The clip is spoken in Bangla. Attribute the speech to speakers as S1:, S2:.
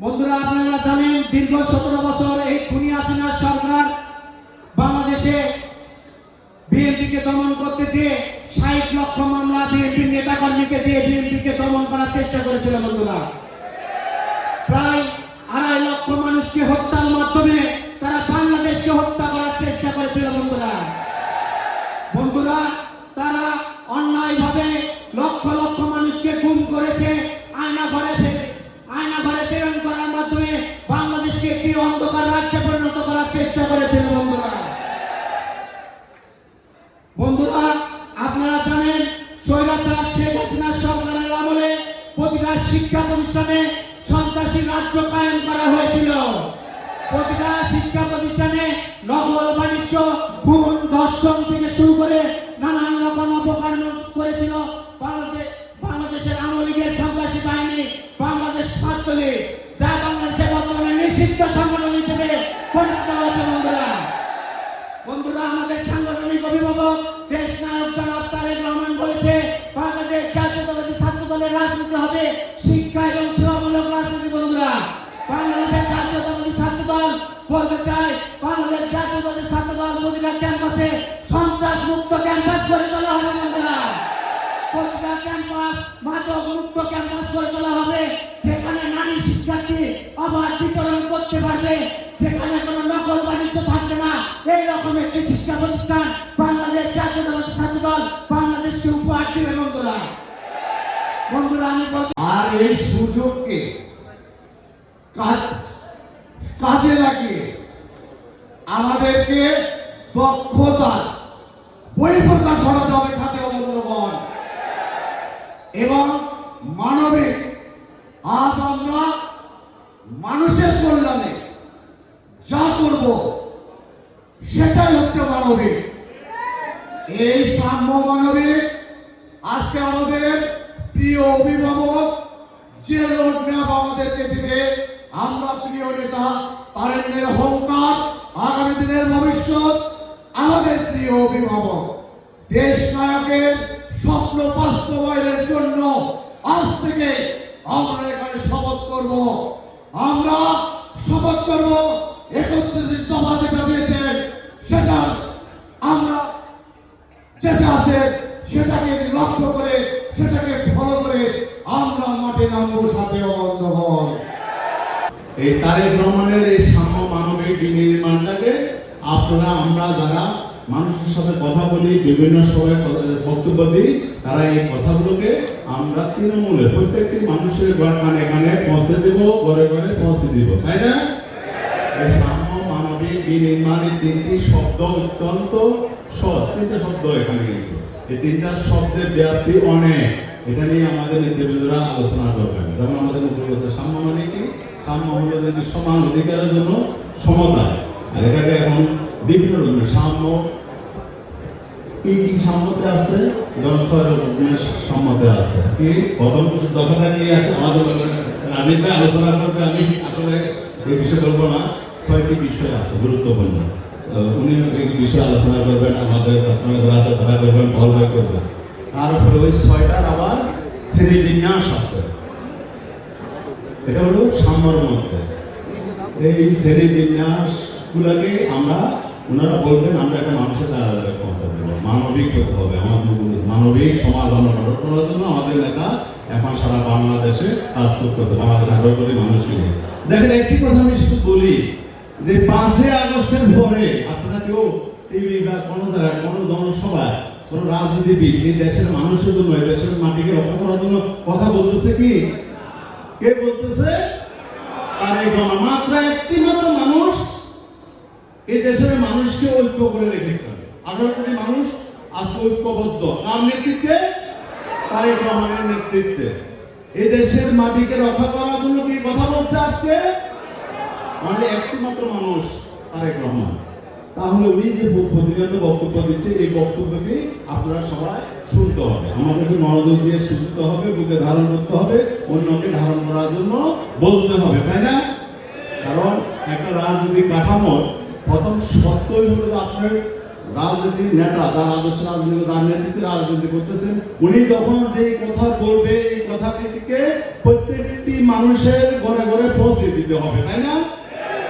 S1: বন্ধুরা, আপনারা জানেন দীর্ঘ 17 বছর এই খুনি হাসিনার সরকার বাংলাদেশে বিএনপিকে দমন করতে গিয়ে 60 লক্ষ মামলা বিএনপির নেতাকর্মীকে দিয়ে বিএনপিকে দমন করার চেষ্টা করেছিল। বন্ধুরা, প্রায় 2.5 লক্ষ মানুষকে হত্যার মাধ্যমে তারা বাংলাদেশকে হত্যা করার চেষ্টা করেছিল। বন্ধুরা, তারা অন্যায়ভাবে লক্ষ লক্ষ মানুষকে গুম করেছে, আয়না ঘরে প্রেরণ করার মাধ্যমে বাংলাদেশকে একটি অন্ধকার রাজ্যে পরিণত করার চেষ্টা করেছিল। বন্ধুরা, আপনারা জানেন স্বৈরাচার শেখ হাসিনার সরকারের আমলে প্রতিটা শিক্ষা প্রতিষ্ঠানে সন্ত্রাসী রাজ্য কায়েম করা হয়েছিল। প্রতিটা শিক্ষা প্রতিষ্ঠানে নকল বাণিজ্য, খুন, ধর্ষণ থেকে শুরু করে নানান রকম অপকর্ম করেছিল বাংলাদেশের আওয়ামী লীগের সন্ত্রাসী বাহিনী, বাংলাদেশ ছাত্রলীগ, যা বাংলাদেশের বর্তমানে নিষিদ্ধ সংগঠন হিসেবে পরিচিত হয়েছে। বন্ধুরা, আমাদের সাংগঠনিক অভিভাবক দেশ নায়ক জনাব তারেক রহমান বলেছে, বাংলাদেশ জাতীয়তাবাদী ছাত্র দলের রাজনীতি হবে শিক্ষা এবং সেবামূলক রাজনীতি। বন্ধুরা, বাংলাদেশের জাতীয়তাবাদী ছাত্র দল বলতে চাই, বাংলাদেশ জাতীয়তাবাদী ছাত্র দল প্রতিটা ক্যাম্পাসে সন্ত্রাস মুক্ত ক্যাম্পাস করে তোলা হবে। বন্ধুরা, প্রতিটা ক্যাম্পাস মাদক মুক্ত ক্যাম্পাস করে তোলা হবে, যেখানে নারী শিক্ষার্থী অবাধ বিচরণ করতে পারবে, যেখানে কোনো নকল বাণিজ্য থাকবে না। এই রকম একটি শিক্ষা প্রতিষ্ঠান বাংলাদেশ জাতীয়তাবাদী ছাত্র দল বাংলাদেশকে উপহার দিবে। বন্ধুরা, আমি
S2: আর এই সুযোগকে কাজে লাগিয়ে আমাদেরকে দক্ষতার বহিঃপ্রকাশ ঘটাতে হবে খাতে বন্ধুগণ, এবং মানবিক। আজ আমরা মানুষের কল্যাণে যা করব সেটাই হচ্ছে মানবিক। এই সাম্য মানবিক আজকে আমাদের প্রিয় অভিভাবক যে রোডম্যাপ আমাদেরকে দিবে, আমরা প্রিয় নেতা তারেকের অহংকার, আগামী দিনের ভবিষ্যৎ, আমাদের প্রিয় অভিভাবক দেশ নায়কের স্বপ্ন বাস্তবায়নের জন্য আজ থেকে আমরা এখানে শপথ করব। আমরা শপথ করব 31 দফা যেটা দিয়েছেন সেটা আমরা যেটা আছে সেটাকে লক্ষ্য করে, সেটাকে ফলো করে আমরা মাঠে নামবো সাথে বন্ধুগণ।
S3: এই তারেক রহমানের এই সাম্য মানবিক বিনির্মাণটাকে আমরা যারা মানুষের সাথে কথা বলি, বিভিন্ন সময় বক্তব্য দিই, তারা এই কথাগুলোকে আমরা তৃণমূলে প্রত্যেকটি মানুষের কানে পৌঁছে দিব, ঘরে ঘরে পৌঁছে দিব, তাই না? এই সাম্য মানবিক বিনির্মাণ এই 3টি শব্দ অত্যন্ত সহজ, 3টে শব্দ এখানে, কিন্তু এই 3টা শব্দের ব্যাপ্তি অনেক। এটা নিয়ে আমাদের নেতৃবৃন্দরা আলোচনা করবেন। যেমন আমাদের মুখ্যমন্ত্রী সাম্য মানে কি? সাম্য হলো যে সমান অধিকারের জন্য সমতা, আর এটাকে এখন বিভিন্ন রকমের সাম্য। কি কি সাম্যতে আছে? সম্মতে আছে। কি প্রথম দফাটা নিয়ে আসে আমাদের রাজনীতি আলোচনা করবে। আমি আসলে এই বিষয় বলবো না, 6টি বিষয় আছে গুরুত্বপূর্ণ, উনি এই বিষয়ে আলোচনা করবেন। আমাদের ছাত্ররা আছে তারা করবেন, ফল করবেন। তারপরে ওই 6টার আবার শ্রেণীবিন্যাস আছে, এটা হলো সাম্যর মধ্যে। এই শ্রেণীবিন্যাস গুলাকে ওনারা বলবেন আমরা একটা মানুষের দ্বারা পৌঁছা দেব, মানবিক হতে হবে। আমাদের মানবিক সমাজ আমরা গঠন করার জন্য আমাদের নেতা এখন সারা বাংলাদেশে কাজ করতেছে, বাংলাদেশ আগ্রহ করে মানুষকে নিয়ে। দেখেন, একটি কথা আমি শুধু বলি যে 5 আগস্টের পরে আপনারা কেউ টিভি বা কোনো জায়গায় কোনো জনসভায় কোনো রাজনীতিবিদ এই দেশের মানুষের জন্য, এই দেশের মাটিকে রক্ষা করার জন্য কথা বলতেছে কি? কে বলতেছে? তারেক রহমান। মাত্র একটি মাত্র মানুষ এই দেশের মানুষকে ঐক্য করে রেখেছেন। 18 কোটি মানুষ আজ ঐক্যবদ্ধ, কার নেতৃত্বে? তারেক রহমানের নেতৃত্বে। এই দেশের মাটিকে রক্ষা করার জন্য কি কথা বলছে আজকে? মানে একটি মাত্র মানুষ, তারেক রহমান। তাহলে উনি যে প্রতিনিয়ত বক্তব্য দিচ্ছে, এই বক্তব্যকে আপনারা সবাই শুনতে হবে, আমাদেরকে মনোযোগ দিয়ে শুনতে হবে, বুকে ধারণ করতে হবে, অন্যকে ধারণ করার জন্য বলতে হবে, তাই না? কারণ একটা রাজনৈতিক কাঠামোর প্রথম সত্যই হলো আপনার রাজনীতির নেতা, যার আদর্শ রাজনীতি, যার নেতৃত্বে রাজনীতি করতেছেন, উনি যখন যে কথা বলবে এই কথাটিকে প্রত্যেকটি মানুষের ঘরে ঘরে পৌঁছে
S2: দিতে হবে, তাই না?